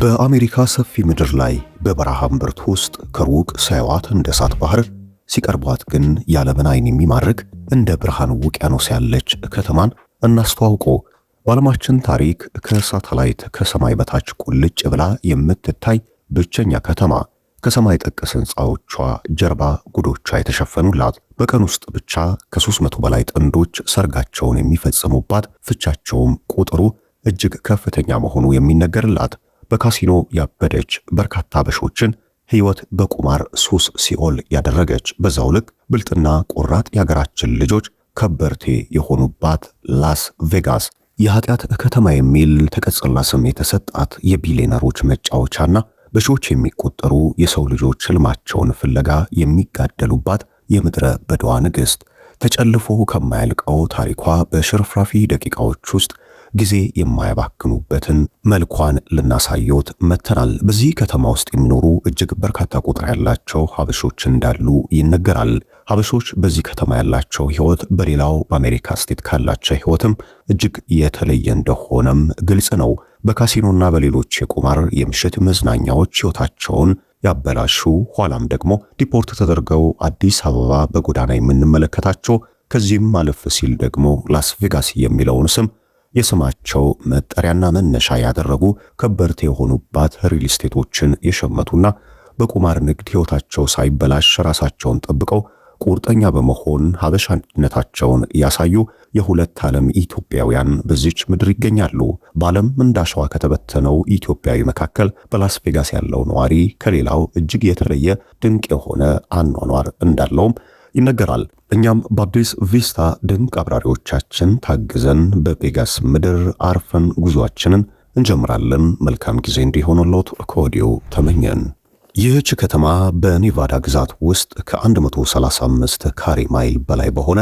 በአሜሪካ ሰፊ ምድር ላይ በበረሃ እምብርት ውስጥ ከሩቅ ሳይዋት እንደ እሳት ባህር ሲቀርቧት ግን ያለምን ዓይን የሚማርክ እንደ ብርሃን ውቅያኖስ ያለች ከተማን እናስተዋውቆ። በዓለማችን ታሪክ ከሳተላይት ከሰማይ በታች ቁልጭ ብላ የምትታይ ብቸኛ ከተማ ከሰማይ ጠቀስ ሕንፃዎቿ ጀርባ ጉዶቿ የተሸፈኑላት በቀን ውስጥ ብቻ ከ300 በላይ ጥንዶች ሰርጋቸውን የሚፈጽሙባት ፍቻቸውም ቁጥሩ እጅግ ከፍተኛ መሆኑ የሚነገርላት በካሲኖ ያበደች በርካታ አበሾችን ሕይወት በቁማር ሱስ ሲኦል ያደረገች በዛው ልክ ብልጥና ቆራጥ የሀገራችን ልጆች ከበርቴ የሆኑባት ላስ ቬጋስ የኃጢአት ከተማ የሚል ተቀጽላ ስም የተሰጣት የቢሊዮነሮች መጫወቻና በሺዎች የሚቆጠሩ የሰው ልጆች ሕልማቸውን ፍለጋ የሚጋደሉባት የምድረ በዳዋ ንግሥት ተጨልፎ ከማያልቀው ታሪኳ በሽርፍራፊ ደቂቃዎች ውስጥ ጊዜ የማያባክኑበትን መልኳን ልናሳየውት መተናል። በዚህ ከተማ ውስጥ የሚኖሩ እጅግ በርካታ ቁጥር ያላቸው ሀበሾች እንዳሉ ይነገራል። ሀበሾች በዚህ ከተማ ያላቸው ሕይወት በሌላው በአሜሪካ ስቴት ካላቸው ሕይወትም እጅግ የተለየ እንደሆነም ግልጽ ነው። በካሲኖና በሌሎች የቁማር የምሽት መዝናኛዎች ሕይወታቸውን ያበላሹ ኋላም ደግሞ ዲፖርት ተደርገው አዲስ አበባ በጎዳና የምንመለከታቸው ከዚህም አለፍ ሲል ደግሞ ላስ ቬጋስ የሚለውን ስም የስማቸው መጠሪያና መነሻ ያደረጉ ከበርቴ የሆኑባት ሪል ስቴቶችን የሸመቱና በቁማር ንግድ ሕይወታቸው ሳይበላሽ ራሳቸውን ጠብቀው ቁርጠኛ በመሆን ሀበሻነታቸውን ያሳዩ የሁለት ዓለም ኢትዮጵያውያን በዚች ምድር ይገኛሉ። በዓለም እንዳሸዋ ከተበተነው ኢትዮጵያዊ መካከል በላስ ቬጋስ ያለው ነዋሪ ከሌላው እጅግ የተለየ ድንቅ የሆነ አኗኗር እንዳለውም ይነገራል። እኛም በአዲስ ቪስታ ድንቅ አብራሪዎቻችን ታግዘን በቬጋስ ምድር አርፈን ጉዟችንን እንጀምራለን። መልካም ጊዜ እንዲሆንልዎት ከወዲሁ ተመኘን። ይህች ከተማ በኔቫዳ ግዛት ውስጥ ከ135 ካሬ ማይል በላይ በሆነ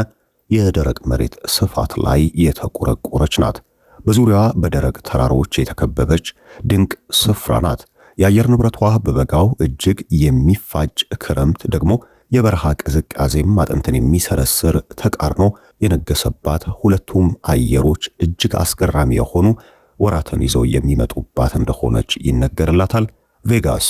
የደረቅ መሬት ስፋት ላይ የተቆረቆረች ናት። በዙሪያዋ በደረቅ ተራሮች የተከበበች ድንቅ ስፍራ ናት። የአየር ንብረቷ በበጋው እጅግ የሚፋጅ፣ ክረምት ደግሞ የበረሃ ቅዝቃዜም አጥንትን የሚሰረስር ተቃርኖ የነገሰባት፣ ሁለቱም አየሮች እጅግ አስገራሚ የሆኑ ወራትን ይዘው የሚመጡባት እንደሆነች ይነገርላታል። ቬጋስ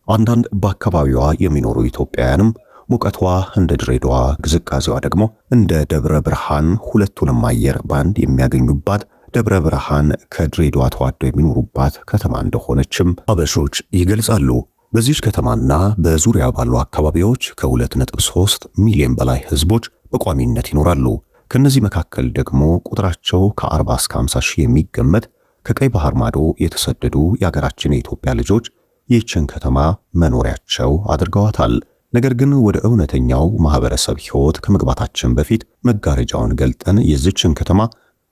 አንዳንድ በአካባቢዋ የሚኖሩ ኢትዮጵያውያንም ሙቀቷ እንደ ድሬዳዋ፣ ቅዝቃዜዋ ደግሞ እንደ ደብረ ብርሃን ሁለቱንም አየር ባንድ የሚያገኙባት፣ ደብረ ብርሃን ከድሬዳዋ ተዋደው የሚኖሩባት ከተማ እንደሆነችም አበሾች ይገልጻሉ። በዚች ከተማና በዙሪያ ባሉ አካባቢዎች ከ2.3 ሚሊዮን በላይ ህዝቦች በቋሚነት ይኖራሉ። ከነዚህ መካከል ደግሞ ቁጥራቸው ከ40 እስከ 50 ሺህ የሚገመት ከቀይ ባህር ማዶ የተሰደዱ የሀገራችን የኢትዮጵያ ልጆች ይህችን ከተማ መኖሪያቸው አድርገዋታል። ነገር ግን ወደ እውነተኛው ማህበረሰብ ህይወት ከመግባታችን በፊት መጋረጃውን ገልጠን የዚችን ከተማ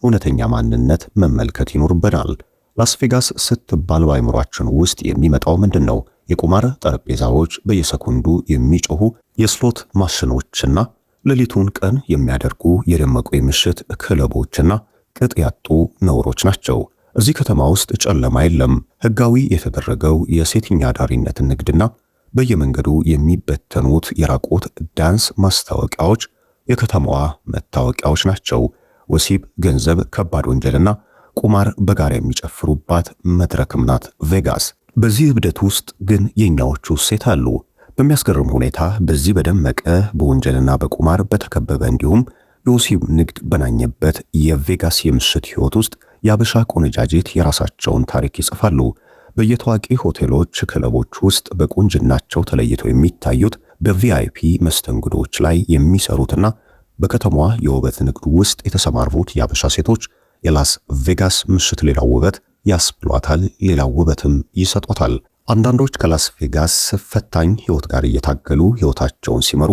እውነተኛ ማንነት መመልከት ይኖርብናል። ላስ ቬጋስ ስትባል በአይምሯችን ውስጥ የሚመጣው ምንድን ነው? የቁማር ጠረጴዛዎች፣ በየሰኮንዱ የሚጮሁ የስሎት ማሽኖችና ሌሊቱን ቀን የሚያደርጉ የደመቁ የምሽት ክለቦችና ቅጥ ያጡ ነውሮች ናቸው። እዚህ ከተማ ውስጥ ጨለማ የለም። ህጋዊ የተደረገው የሴተኛ አዳሪነት ንግድና በየመንገዱ የሚበተኑት የራቆት ዳንስ ማስታወቂያዎች የከተማዋ መታወቂያዎች ናቸው። ወሲብ፣ ገንዘብ፣ ከባድ ወንጀልና ቁማር በጋራ የሚጨፍሩባት መድረክም ናት ቬጋስ። በዚህ እብደት ውስጥ ግን የኛዎቹ ሴት አሉ። በሚያስገርም ሁኔታ በዚህ በደመቀ በወንጀልና በቁማር በተከበበ እንዲሁም የወሲብ ንግድ በናኘበት የቬጋስ የምሽት ህይወት ውስጥ የአበሻ ቆነጃጅት የራሳቸውን ታሪክ ይጽፋሉ። በየታዋቂ ሆቴሎች፣ ክለቦች ውስጥ በቁንጅናቸው ተለይተው የሚታዩት በቪአይፒ መስተንግዶች ላይ የሚሰሩትና በከተማዋ የውበት ንግድ ውስጥ የተሰማሩት የአበሻ ሴቶች የላስ ቬጋስ ምሽት ሌላው ውበት ያስብሏታል፣ ሌላው ውበትም ይሰጧታል። አንዳንዶች ከላስ ቬጋስ ፈታኝ ህይወት ጋር እየታገሉ ህይወታቸውን ሲመሩ፣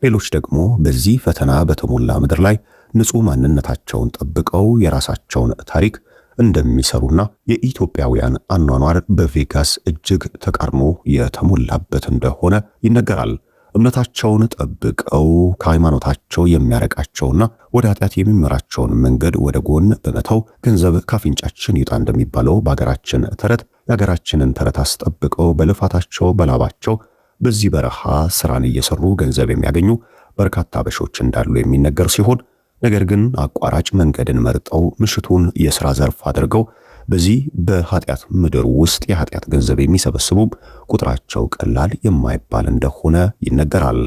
ሌሎች ደግሞ በዚህ ፈተና በተሞላ ምድር ላይ ንጹህ ማንነታቸውን ጠብቀው የራሳቸውን ታሪክ እንደሚሰሩና የኢትዮጵያውያን አኗኗር በቬጋስ እጅግ ተቃርኖ የተሞላበት እንደሆነ ይነገራል። እምነታቸውን ጠብቀው ከሃይማኖታቸው የሚያረቃቸውና ወደ ኃጢአት የሚመራቸውን መንገድ ወደ ጎን በመተው ገንዘብ ካፍንጫችን ይውጣ እንደሚባለው በአገራችን ተረት የአገራችንን ተረት አስጠብቀው በልፋታቸው በላባቸው በዚህ በረሃ ስራን እየሰሩ ገንዘብ የሚያገኙ በርካታ አበሾች እንዳሉ የሚነገር ሲሆን ነገር ግን አቋራጭ መንገድን መርጠው ምሽቱን የሥራ ዘርፍ አድርገው በዚህ በኃጢአት ምድር ውስጥ የኃጢአት ገንዘብ የሚሰበስቡም ቁጥራቸው ቀላል የማይባል እንደሆነ ይነገራል።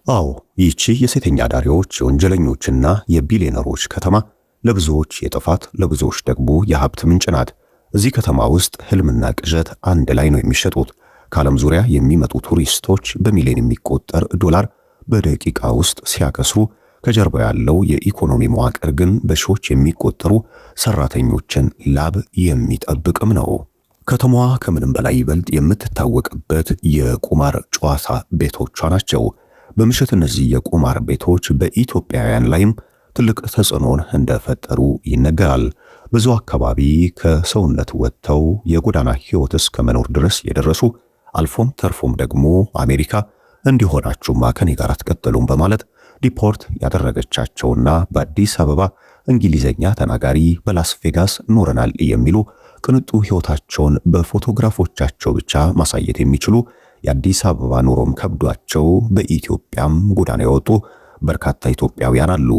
አዎ ይህቺ የሴተኛ አዳሪዎች የወንጀለኞችና የቢሊዮነሮች ከተማ ለብዙዎች የጥፋት ለብዙዎች ደግሞ የሀብት ምንጭ ናት። እዚህ ከተማ ውስጥ ህልምና ቅዠት አንድ ላይ ነው የሚሸጡት። ከዓለም ዙሪያ የሚመጡ ቱሪስቶች በሚሊዮን የሚቆጠር ዶላር በደቂቃ ውስጥ ሲያከስሩ ከጀርባ ያለው የኢኮኖሚ መዋቅር ግን በሺዎች የሚቆጠሩ ሰራተኞችን ላብ የሚጠብቅም ነው። ከተማዋ ከምንም በላይ ይበልጥ የምትታወቅበት የቁማር ጨዋታ ቤቶቿ ናቸው። በምሽት እነዚህ የቁማር ቤቶች በኢትዮጵያውያን ላይም ትልቅ ተጽዕኖን እንደፈጠሩ ይነገራል። ብዙ አካባቢ ከሰውነት ወጥተው የጎዳና ህይወት እስከ መኖር ድረስ የደረሱ አልፎም ተርፎም ደግሞ አሜሪካ እንዲሆናችሁማ ከኔ ጋር አትቀጥሉም በማለት ዲፖርት ያደረገቻቸውና በአዲስ አበባ እንግሊዘኛ ተናጋሪ በላስ ቬጋስ ኖረናል የሚሉ ቅንጡ ህይወታቸውን በፎቶግራፎቻቸው ብቻ ማሳየት የሚችሉ የአዲስ አበባ ኑሮም ከብዷቸው በኢትዮጵያም ጎዳና የወጡ በርካታ ኢትዮጵያውያን አሉ።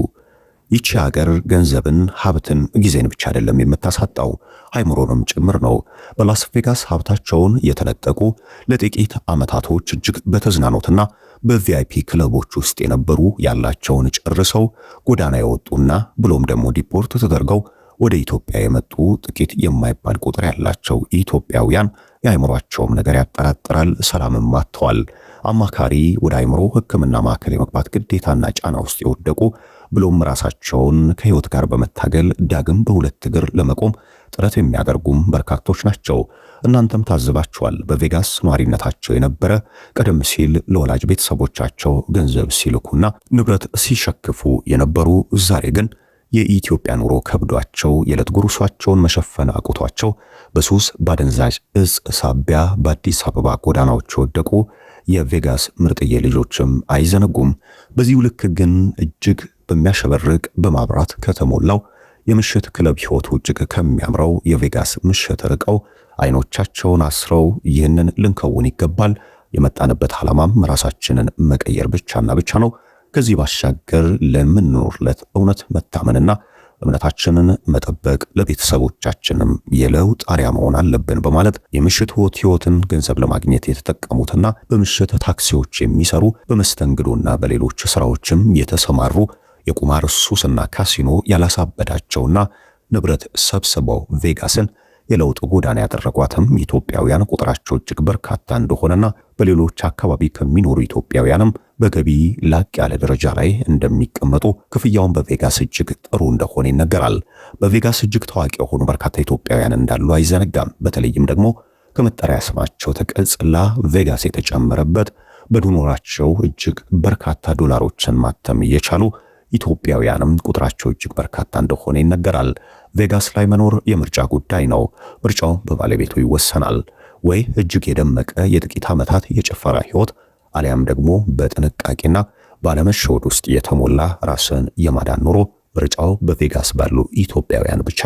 ይቺ ሀገር ገንዘብን፣ ሀብትን፣ ጊዜን ብቻ አይደለም የምታሳጣው አይምሮንም ጭምር ነው። በላስ ቬጋስ ሀብታቸውን የተነጠቁ ለጥቂት ዓመታቶች እጅግ በተዝናኖትና በቪአይፒ ክለቦች ውስጥ የነበሩ ያላቸውን ጨርሰው ጎዳና የወጡና ብሎም ደግሞ ዲፖርት ተደርገው ወደ ኢትዮጵያ የመጡ ጥቂት የማይባል ቁጥር ያላቸው ኢትዮጵያውያን የአይምሮአቸውም ነገር ያጠራጥራል። ሰላምም አጥተዋል። አማካሪ ወደ አይምሮ ሕክምና ማዕከል የመግባት ግዴታና ጫና ውስጥ የወደቁ ብሎም ራሳቸውን ከህይወት ጋር በመታገል ዳግም በሁለት እግር ለመቆም ጥረት የሚያደርጉም በርካቶች ናቸው። እናንተም ታዝባችኋል። በቬጋስ ኗሪነታቸው የነበረ ቀደም ሲል ለወላጅ ቤተሰቦቻቸው ገንዘብ ሲልኩና ንብረት ሲሸክፉ የነበሩ ዛሬ ግን የኢትዮጵያ ኑሮ ከብዷቸው የዕለት ጉርሷቸውን መሸፈን አቅቷቸው በሱስ ባደንዛዥ እጽ ሳቢያ በአዲስ አበባ ጎዳናዎች የወደቁ የቬጋስ ምርጥዬ ልጆችም አይዘነጉም። በዚሁ ልክ ግን እጅግ በሚያሸበርቅ በማብራት ከተሞላው የምሽት ክለብ ህይወቱ እጅግ ከሚያምረው የቬጋስ ምሽት ርቀው አይኖቻቸውን አስረው ይህንን ልንከውን ይገባል፣ የመጣንበት ዓላማም ራሳችንን መቀየር ብቻና ብቻ ነው፣ ከዚህ ባሻገር ለምንኖርለት እውነት መታመንና እምነታችንን መጠበቅ ለቤተሰቦቻችንም የለውጥ አርአያ መሆን አለብን በማለት የምሽት ህይወትን ገንዘብ ለማግኘት የተጠቀሙትና በምሽት ታክሲዎች የሚሰሩ በመስተንግዶና በሌሎች ስራዎችም የተሰማሩ የቁማር ሱስና ካሲኖ ያላሳበዳቸውና ንብረት ሰብስበው ቬጋስን የለውጥ ጎዳና ያደረጓትም ኢትዮጵያውያን ቁጥራቸው እጅግ በርካታ እንደሆነና በሌሎች አካባቢ ከሚኖሩ ኢትዮጵያውያንም በገቢ ላቅ ያለ ደረጃ ላይ እንደሚቀመጡ ክፍያውን በቬጋስ እጅግ ጥሩ እንደሆነ ይነገራል። በቬጋስ እጅግ ታዋቂ የሆኑ በርካታ ኢትዮጵያውያን እንዳሉ አይዘነጋም። በተለይም ደግሞ ከመጠሪያ ስማቸው ተቀጽላ ቬጋስ የተጨመረበት በዱኖራቸው እጅግ በርካታ ዶላሮችን ማተም እየቻሉ ኢትዮጵያውያንም ቁጥራቸው እጅግ በርካታ እንደሆነ ይነገራል። ቬጋስ ላይ መኖር የምርጫ ጉዳይ ነው። ምርጫው በባለቤቱ ይወሰናል። ወይ እጅግ የደመቀ የጥቂት ዓመታት የጭፈራ ህይወት አሊያም ደግሞ በጥንቃቄና ባለመሸወድ ውስጥ የተሞላ ራስን የማዳን ኑሮ። ምርጫው በቬጋስ ባሉ ኢትዮጵያውያን ብቻ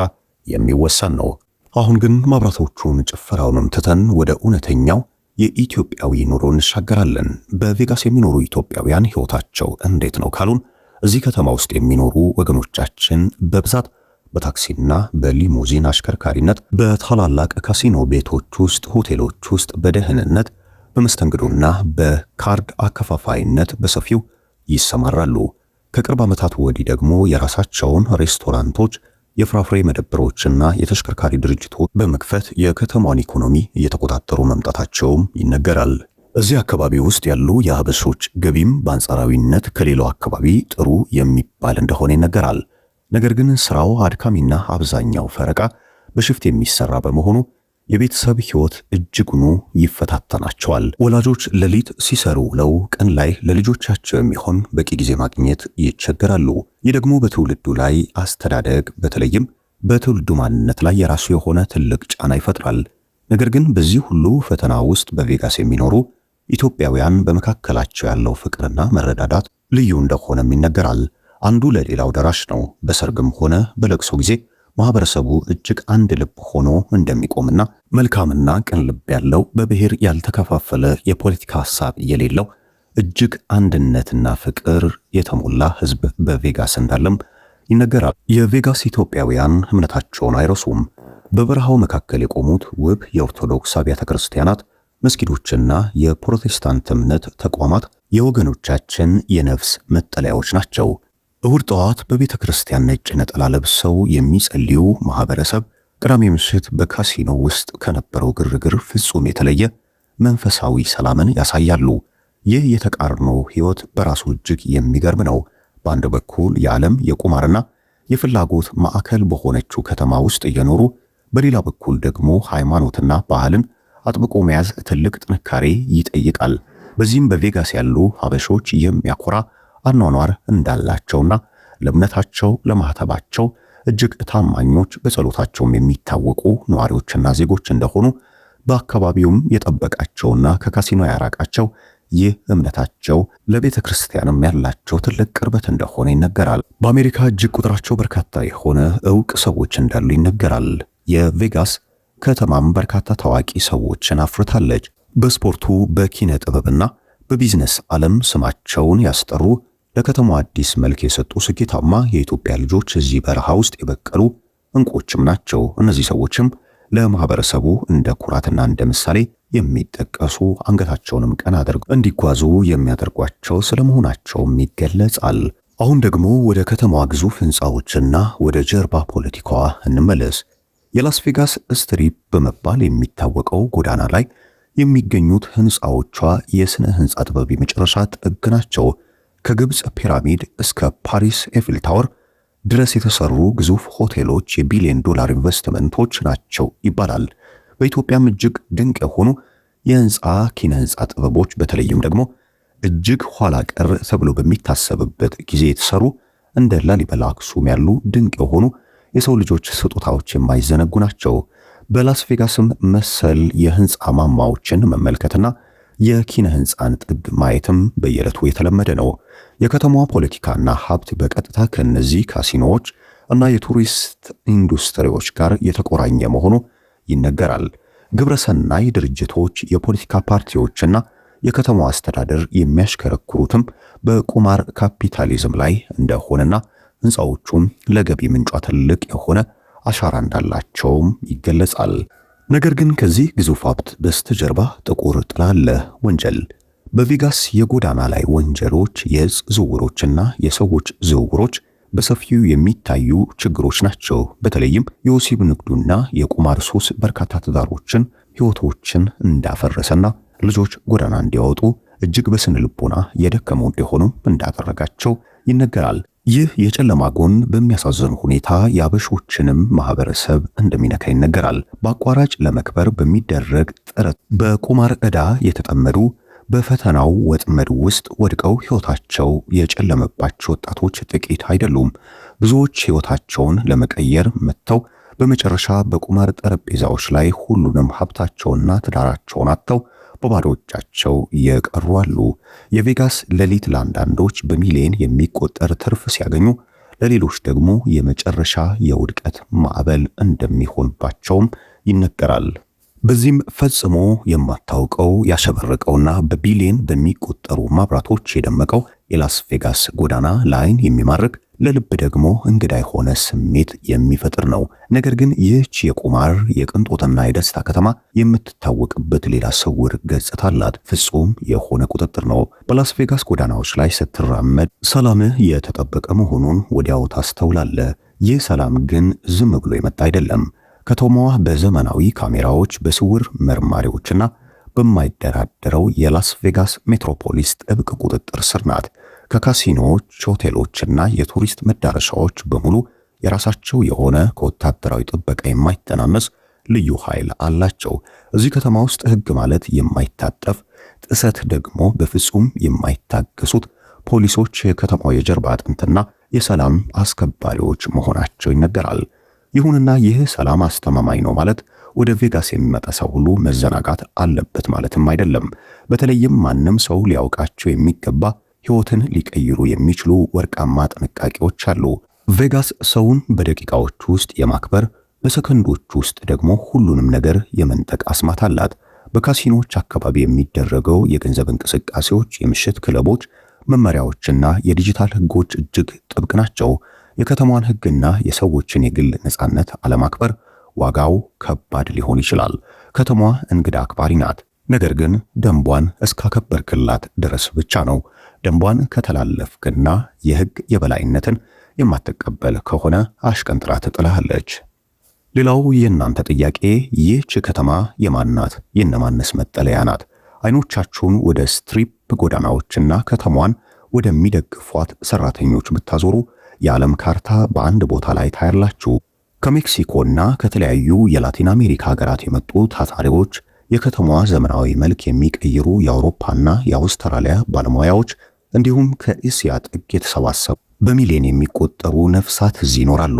የሚወሰን ነው። አሁን ግን ማብራቶቹን ጭፈራውንም ትተን ወደ እውነተኛው የኢትዮጵያዊ ኑሮ እንሻገራለን። በቬጋስ የሚኖሩ ኢትዮጵያውያን ህይወታቸው እንዴት ነው ካሉን እዚህ ከተማ ውስጥ የሚኖሩ ወገኖቻችን በብዛት በታክሲና በሊሙዚን አሽከርካሪነት፣ በታላላቅ ካሲኖ ቤቶች ውስጥ፣ ሆቴሎች ውስጥ በደህንነት በመስተንግዶና በካርድ አከፋፋይነት በሰፊው ይሰማራሉ። ከቅርብ ዓመታት ወዲህ ደግሞ የራሳቸውን ሬስቶራንቶች፣ የፍራፍሬ መደብሮችና የተሽከርካሪ ድርጅቶች በመክፈት የከተማዋን ኢኮኖሚ እየተቆጣጠሩ መምጣታቸውም ይነገራል። እዚህ አካባቢ ውስጥ ያሉ የሀበሾች ገቢም በአንጻራዊነት ከሌላው አካባቢ ጥሩ የሚባል እንደሆነ ይነገራል። ነገር ግን ስራው አድካሚና አብዛኛው ፈረቃ በሽፍት የሚሰራ በመሆኑ የቤተሰብ ህይወት እጅጉኑ ይፈታተናቸዋል። ወላጆች ሌሊት ሲሰሩ ውለው ቀን ላይ ለልጆቻቸው የሚሆን በቂ ጊዜ ማግኘት ይቸገራሉ። ይህ ደግሞ በትውልዱ ላይ አስተዳደግ በተለይም በትውልዱ ማንነት ላይ የራሱ የሆነ ትልቅ ጫና ይፈጥራል። ነገር ግን በዚህ ሁሉ ፈተና ውስጥ በቬጋስ የሚኖሩ ኢትዮጵያውያን በመካከላቸው ያለው ፍቅርና መረዳዳት ልዩ እንደሆነም ይነገራል። አንዱ ለሌላው ደራሽ ነው። በሰርግም ሆነ በለቅሶ ጊዜ ማህበረሰቡ እጅግ አንድ ልብ ሆኖ እንደሚቆምና መልካምና ቅን ልብ ያለው በብሔር ያልተከፋፈለ የፖለቲካ ሐሳብ የሌለው እጅግ አንድነትና ፍቅር የተሞላ ህዝብ በቬጋስ እንዳለም ይነገራል። የቬጋስ ኢትዮጵያውያን እምነታቸውን አይረሱም። በበረሃው መካከል የቆሙት ውብ የኦርቶዶክስ አብያተ ክርስቲያናት፣ መስጊዶችና የፕሮቴስታንት እምነት ተቋማት የወገኖቻችን የነፍስ መጠለያዎች ናቸው። እሁድ ጠዋት በቤተ ክርስቲያን ነጭ ነጠላ ለብሰው የሚጸልዩ ማህበረሰብ ቅዳሜ ምሽት በካሲኖ ውስጥ ከነበረው ግርግር ፍጹም የተለየ መንፈሳዊ ሰላምን ያሳያሉ። ይህ የተቃርኖ ሕይወት በራሱ እጅግ የሚገርም ነው። በአንድ በኩል የዓለም የቁማርና የፍላጎት ማዕከል በሆነችው ከተማ ውስጥ እየኖሩ፣ በሌላ በኩል ደግሞ ሃይማኖትና ባህልን አጥብቆ መያዝ ትልቅ ጥንካሬ ይጠይቃል። በዚህም በቬጋስ ያሉ ሀበሾች የሚያኮራ አኗኗር እንዳላቸውና ለእምነታቸው ለማህተባቸው እጅግ ታማኞች፣ በጸሎታቸውም የሚታወቁ ነዋሪዎችና ዜጎች እንደሆኑ፣ በአካባቢውም የጠበቃቸውና ከካሲኖ ያራቃቸው ይህ እምነታቸው ለቤተ ክርስቲያንም ያላቸው ትልቅ ቅርበት እንደሆነ ይነገራል። በአሜሪካ እጅግ ቁጥራቸው በርካታ የሆነ ዕውቅ ሰዎች እንዳሉ ይነገራል። የቬጋስ ከተማም በርካታ ታዋቂ ሰዎችን አፍርታለች። በስፖርቱ፣ በኪነ ጥበብና በቢዝነስ ዓለም ስማቸውን ያስጠሩ፣ ለከተማው አዲስ መልክ የሰጡ ስኬታማ የኢትዮጵያ ልጆች እዚህ በረሃ ውስጥ የበቀሉ እንቁዎችም ናቸው። እነዚህ ሰዎችም ለማህበረሰቡ እንደ ኩራትና እንደ ምሳሌ የሚጠቀሱ፣ አንገታቸውንም ቀና አድርገው እንዲጓዙ የሚያደርጓቸው ስለመሆናቸውም ይገለጻል። አሁን ደግሞ ወደ ከተማዋ ግዙፍ ሕንፃዎችና ወደ ጀርባ ፖለቲካዋ እንመለስ። የላስ ቬጋስ ስትሪፕ በመባል የሚታወቀው ጎዳና ላይ የሚገኙት ሕንፃዎቿ የሥነ ሕንፃ ጥበብ የመጨረሻ ጥግ ናቸው። ከግብፅ ፒራሚድ እስከ ፓሪስ ኤፊል ታወር ድረስ የተሰሩ ግዙፍ ሆቴሎች የቢሊዮን ዶላር ኢንቨስትመንቶች ናቸው ይባላል። በኢትዮጵያም እጅግ ድንቅ የሆኑ የሕንፃ ኪነ ሕንፃ ጥበቦች በተለይም ደግሞ እጅግ ኋላ ቀር ተብሎ በሚታሰብበት ጊዜ የተሰሩ እንደ ላሊበላ፣ አክሱም ያሉ ድንቅ የሆኑ የሰው ልጆች ስጦታዎች የማይዘነጉ ናቸው። በላስ ቬጋስም መሰል የሕንፃ ማማዎችን መመልከትና የኪነ ሕንፃን ጥግ ማየትም በየዕለቱ የተለመደ ነው። የከተማዋ ፖለቲካና ሀብት በቀጥታ ከነዚህ ካሲኖዎች እና የቱሪስት ኢንዱስትሪዎች ጋር የተቆራኘ መሆኑ ይነገራል። ግብረሰናይ ድርጅቶች፣ የፖለቲካ ፓርቲዎችና የከተማዋ አስተዳደር የሚያሽከረክሩትም በቁማር ካፒታሊዝም ላይ እንደሆነና ሕንፃዎቹም ለገቢ ምንጯ ትልቅ የሆነ አሻራ እንዳላቸውም ይገለጻል። ነገር ግን ከዚህ ግዙፍ ሀብት በስተጀርባ ጥቁር ጥላ አለ፣ ወንጀል። በቬጋስ የጎዳና ላይ ወንጀሎች፣ የእጽ ዝውውሮችና የሰዎች ዝውውሮች በሰፊው የሚታዩ ችግሮች ናቸው። በተለይም የወሲብ ንግዱና የቁማር ሱስ በርካታ ትዳሮችን፣ ሕይወቶችን እንዳፈረሰና ልጆች ጎዳና እንዲያወጡ እጅግ በስነ ልቦና የደከሙ እንዲሆኑ እንዳደረጋቸው ይነገራል። ይህ የጨለማ ጎን በሚያሳዝን ሁኔታ የአበሾችንም ማህበረሰብ እንደሚነካ ይነገራል። በአቋራጭ ለመክበር በሚደረግ ጥረት በቁማር ዕዳ የተጠመዱ፣ በፈተናው ወጥመድ ውስጥ ወድቀው ሕይወታቸው የጨለመባቸው ወጣቶች ጥቂት አይደሉም። ብዙዎች ሕይወታቸውን ለመቀየር መጥተው በመጨረሻ በቁማር ጠረጴዛዎች ላይ ሁሉንም ሀብታቸውና ትዳራቸውን አጥተው በባዶ እጃቸው የቀሩ አሉ። የቬጋስ ሌሊት ለአንዳንዶች በሚሊዮን የሚቆጠር ትርፍ ሲያገኙ፣ ለሌሎች ደግሞ የመጨረሻ የውድቀት ማዕበል እንደሚሆንባቸውም ይነገራል። በዚህም ፈጽሞ የማታውቀው ያሸበረቀውና በቢሊዮን በሚቆጠሩ መብራቶች የደመቀው የላስ ቬጋስ ጎዳና ለዓይን የሚማርክ ለልብ ደግሞ እንግዳ የሆነ ስሜት የሚፈጥር ነው። ነገር ግን ይህች የቁማር የቅንጦትና የደስታ ከተማ የምትታወቅበት ሌላ ስውር ገጽታ አላት። ፍጹም የሆነ ቁጥጥር ነው። በላስ ቬጋስ ጎዳናዎች ላይ ስትራመድ ሰላምህ የተጠበቀ መሆኑን ወዲያው ታስተውላለህ። ይህ ሰላም ግን ዝም ብሎ የመጣ አይደለም። ከተማዋ በዘመናዊ ካሜራዎች፣ በስውር መርማሪዎችና በማይደራደረው የላስ ቬጋስ ሜትሮፖሊስ ጥብቅ ቁጥጥር ስር ናት። ከካሲኖዎች፣ ሆቴሎችና የቱሪስት መዳረሻዎች በሙሉ የራሳቸው የሆነ ከወታደራዊ ጥበቃ የማይተናነስ ልዩ ኃይል አላቸው። እዚህ ከተማ ውስጥ ሕግ ማለት የማይታጠፍ፣ ጥሰት ደግሞ በፍጹም የማይታገሱት ፖሊሶች የከተማው የጀርባ አጥንትና የሰላም አስከባሪዎች መሆናቸው ይነገራል። ይሁንና ይህ ሰላም አስተማማኝ ነው ማለት ወደ ቬጋስ የሚመጣ ሰው ሁሉ መዘናጋት አለበት ማለትም አይደለም። በተለይም ማንም ሰው ሊያውቃቸው የሚገባ ሕይወትን ሊቀይሩ የሚችሉ ወርቃማ ጥንቃቄዎች አሉ። ቬጋስ ሰውን በደቂቃዎች ውስጥ የማክበር፣ በሰከንዶች ውስጥ ደግሞ ሁሉንም ነገር የመንጠቅ አስማት አላት። በካሲኖች አካባቢ የሚደረገው የገንዘብ እንቅስቃሴዎች፣ የምሽት ክለቦች፣ መመሪያዎችና የዲጂታል ሕጎች እጅግ ጥብቅ ናቸው። የከተማዋን ሕግና የሰዎችን የግል ነጻነት አለማክበር ዋጋው ከባድ ሊሆን ይችላል። ከተማዋ እንግዳ አክባሪ ናት። ነገር ግን ደንቧን እስካከበርክላት ድረስ ብቻ ነው። ደንቧን ከተላለፍክና የሕግ የበላይነትን የማትቀበል ከሆነ አሽቀንጥራ ትጥልሃለች። ሌላው የእናንተ ጥያቄ ይህች ከተማ የማናት? የነማንስ መጠለያ ናት? አይኖቻችሁን ወደ ስትሪፕ ጎዳናዎችና ከተማዋን ወደሚደግፏት ሰራተኞች ብታዞሩ የዓለም ካርታ በአንድ ቦታ ላይ ታያላችሁ። ከሜክሲኮና ከተለያዩ የላቲን አሜሪካ ሀገራት የመጡ ታታሪዎች፣ የከተማዋ ዘመናዊ መልክ የሚቀይሩ የአውሮፓና የአውስትራሊያ ባለሙያዎች እንዲሁም ከእስያ ጥግ የተሰባሰቡ በሚሊዮን የሚቆጠሩ ነፍሳት እዚህ ይኖራሉ።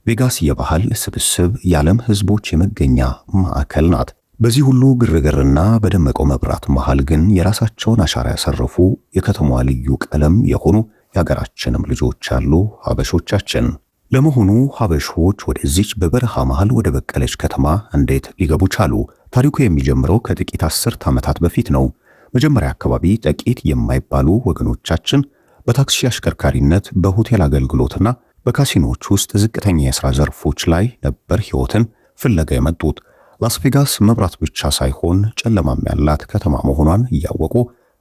ቬጋስ የባህል ስብስብ፣ የዓለም ህዝቦች የመገኛ ማዕከል ናት። በዚህ ሁሉ ግርግርና በደመቀው መብራት መሃል ግን የራሳቸውን አሻራ ያሰረፉ የከተማዋ ልዩ ቀለም የሆኑ የሀገራችንም ልጆች አሉ፣ ሀበሾቻችን። ለመሆኑ ሀበሾች ወደዚች በበረሃ መሃል ወደ በቀለች ከተማ እንዴት ሊገቡ ቻሉ? ታሪኩ የሚጀምረው ከጥቂት 10 ዓመታት በፊት ነው። መጀመሪያ አካባቢ ጥቂት የማይባሉ ወገኖቻችን በታክሲ አሽከርካሪነት፣ በሆቴል አገልግሎትና በካሲኖች ውስጥ ዝቅተኛ የሥራ ዘርፎች ላይ ነበር ሕይወትን ፍለጋ የመጡት። ላስ ቬጋስ መብራት ብቻ ሳይሆን ጨለማም ያላት ከተማ መሆኗን እያወቁ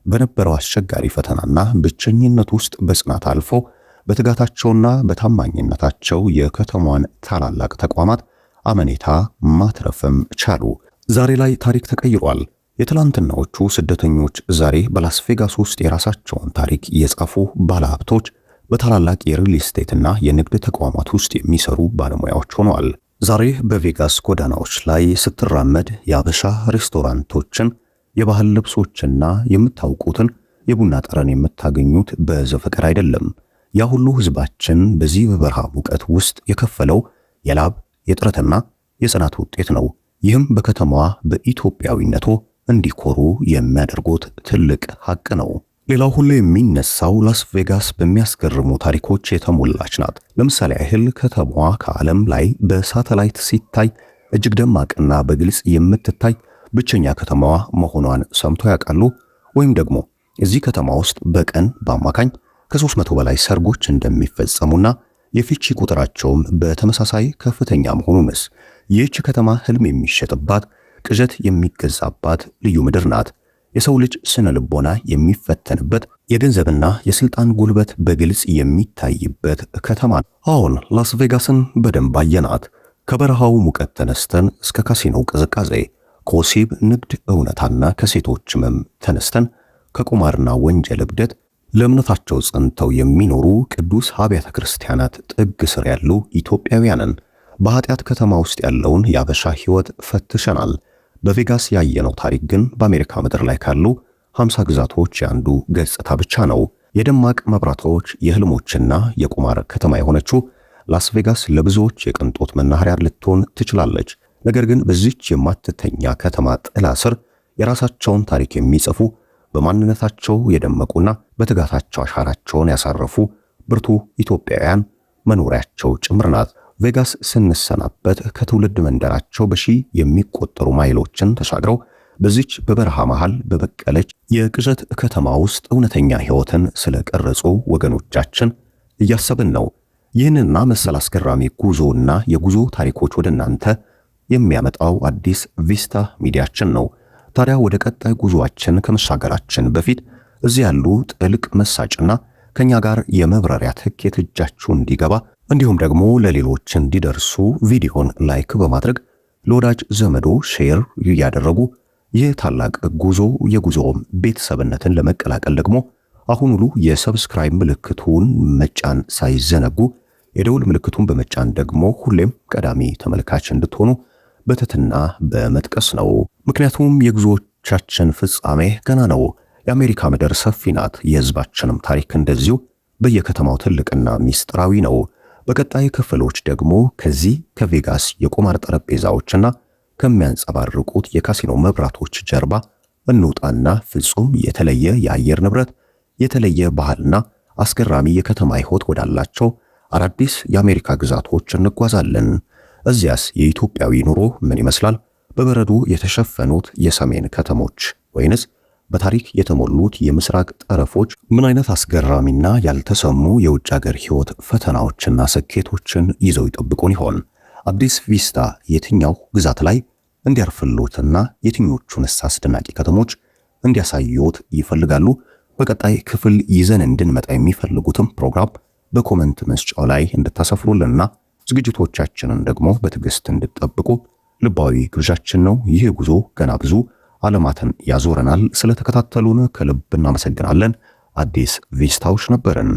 በነበረው አስቸጋሪ ፈተናና ብቸኝነት ውስጥ በጽናት አልፈው በትጋታቸውና በታማኝነታቸው የከተማዋን ታላላቅ ተቋማት አመኔታ ማትረፍም ቻሉ። ዛሬ ላይ ታሪክ ተቀይሯል። የትላንትናዎቹ ስደተኞች ዛሬ በላስ ቬጋስ ውስጥ የራሳቸውን ታሪክ የጻፉ ባለሀብቶች፣ በታላላቅ የሪል ስቴትና የንግድ ተቋማት ውስጥ የሚሰሩ ባለሙያዎች ሆነዋል። ዛሬ በቬጋስ ጎዳናዎች ላይ ስትራመድ የአበሻ ሬስቶራንቶችን፣ የባህል ልብሶችና የምታውቁትን የቡና ጠረን የምታገኙት በዘፈቀድ አይደለም። ያ ሁሉ ህዝባችን በዚህ በበረሃ ሙቀት ውስጥ የከፈለው የላብ የጥረትና የጽናት ውጤት ነው። ይህም በከተማዋ በኢትዮጵያዊነቱ እንዲኮሩ የሚያደርጉት ትልቅ ሀቅ ነው። ሌላው ሁሉ የሚነሳው ላስ ቬጋስ በሚያስገርሙ ታሪኮች የተሞላች ናት። ለምሳሌ ያህል ከተማዋ ከዓለም ላይ በሳተላይት ሲታይ እጅግ ደማቅና በግልጽ የምትታይ ብቸኛ ከተማዋ መሆኗን ሰምቶ ያውቃሉ? ወይም ደግሞ እዚህ ከተማ ውስጥ በቀን በአማካኝ ከ300 በላይ ሰርጎች እንደሚፈጸሙና የፍቺ ቁጥራቸውም በተመሳሳይ ከፍተኛ መሆኑንስ? ይህች ከተማ ህልም የሚሸጥባት፣ ቅዠት የሚገዛባት ልዩ ምድር ናት። የሰው ልጅ ስነ ልቦና የሚፈተንበት፣ የገንዘብና የስልጣን ጉልበት በግልጽ የሚታይበት ከተማ። አሁን ላስ ቬጋስን በደንብ አየናት። ከበረሃው ሙቀት ተነስተን እስከ ካሲኖው ቅዝቃዜ፣ ከወሲብ ንግድ እውነታና ከሴቶች ህመም ተነስተን ከቁማርና ወንጀል እብደት ለእምነታቸው ጸንተው የሚኖሩ ቅዱስ አብያተ ክርስቲያናት ጥግ ስር ያሉ ኢትዮጵያውያንን በኃጢአት ከተማ ውስጥ ያለውን የአበሻ ህይወት ፈትሸናል። በቬጋስ ያየነው ታሪክ ግን በአሜሪካ ምድር ላይ ካሉ 50 ግዛቶች ያንዱ ገጽታ ብቻ ነው። የደማቅ መብራቶች የህልሞችና የቁማር ከተማ የሆነችው ላስ ቬጋስ ለብዙዎች የቅንጦት መናኸሪያ ልትሆን ትችላለች። ነገር ግን በዚች የማትተኛ ከተማ ጥላ ስር የራሳቸውን ታሪክ የሚጽፉ፣ በማንነታቸው የደመቁና በትጋታቸው አሻራቸውን ያሳረፉ ብርቱ ኢትዮጵያውያን መኖሪያቸው ጭምር ናት። ቬጋስ ስንሰናበት ከትውልድ መንደራቸው በሺህ የሚቆጠሩ ማይሎችን ተሻግረው በዚች በበረሃ መሃል በበቀለች የቅዠት ከተማ ውስጥ እውነተኛ ህይወትን ስለቀረጹ ወገኖቻችን እያሰብን ነው። ይህንና መሰል አስገራሚ ጉዞና የጉዞ ታሪኮች ወደ እናንተ የሚያመጣው አዲስ ቪስታ ሚዲያችን ነው። ታዲያ ወደ ቀጣይ ጉዞአችን ከመሻገራችን በፊት እዚህ ያሉ ጥልቅ መሳጭና ከኛ ጋር የመብረሪያ ትኬት እጃችሁ እንዲገባ እንዲሁም ደግሞ ለሌሎች እንዲደርሱ ቪዲዮን ላይክ በማድረግ ለወዳጅ ዘመዶ ሼር ያደረጉ ይህ ታላቅ ጉዞ የጉዞም ቤተሰብነትን ለመቀላቀል ደግሞ አሁኑኑ የሰብስክራይብ ምልክቱን መጫን ሳይዘነጉ የደውል ምልክቱን በመጫን ደግሞ ሁሌም ቀዳሚ ተመልካች እንድትሆኑ በትህትና በመጥቀስ ነው። ምክንያቱም የጉዞቻችን ፍጻሜ ገና ነው። የአሜሪካ ምድር ሰፊ ናት። የህዝባችንም ታሪክ እንደዚሁ በየከተማው ትልቅና ሚስጥራዊ ነው። በቀጣይ ክፍሎች ደግሞ ከዚህ ከቬጋስ የቁማር ጠረጴዛዎችና ከሚያንጸባርቁት የካሲኖ መብራቶች ጀርባ እንውጣና ፍጹም የተለየ የአየር ንብረት፣ የተለየ ባህልና አስገራሚ የከተማ ህይወት ወዳላቸው አዳዲስ የአሜሪካ ግዛቶች እንጓዛለን። እዚያስ የኢትዮጵያዊ ኑሮ ምን ይመስላል? በበረዶ የተሸፈኑት የሰሜን ከተሞች ወይንስ በታሪክ የተሞሉት የምስራቅ ጠረፎች ምን አይነት አስገራሚና ያልተሰሙ የውጭ ሀገር ህይወት ፈተናዎችና ስኬቶችን ይዘው ይጠብቁን ይሆን? አዲስ ቪስታ የትኛው ግዛት ላይ እንዲያርፍሉትና የትኞቹንስ አስደናቂ ከተሞች እንዲያሳዩት ይፈልጋሉ? በቀጣይ ክፍል ይዘን እንድንመጣ የሚፈልጉትም ፕሮግራም በኮመንት መስጫው ላይ እንድታሰፍሩልንና ዝግጅቶቻችንን ደግሞ በትዕግስት እንድትጠብቁ ልባዊ ግብዣችን ነው። ይህ ጉዞ ገና ብዙ ዓለማትን ያዞረናል። ስለተከታተሉን ከልብ እናመሰግናለን። አዲስ ቪስታዎች ነበርን።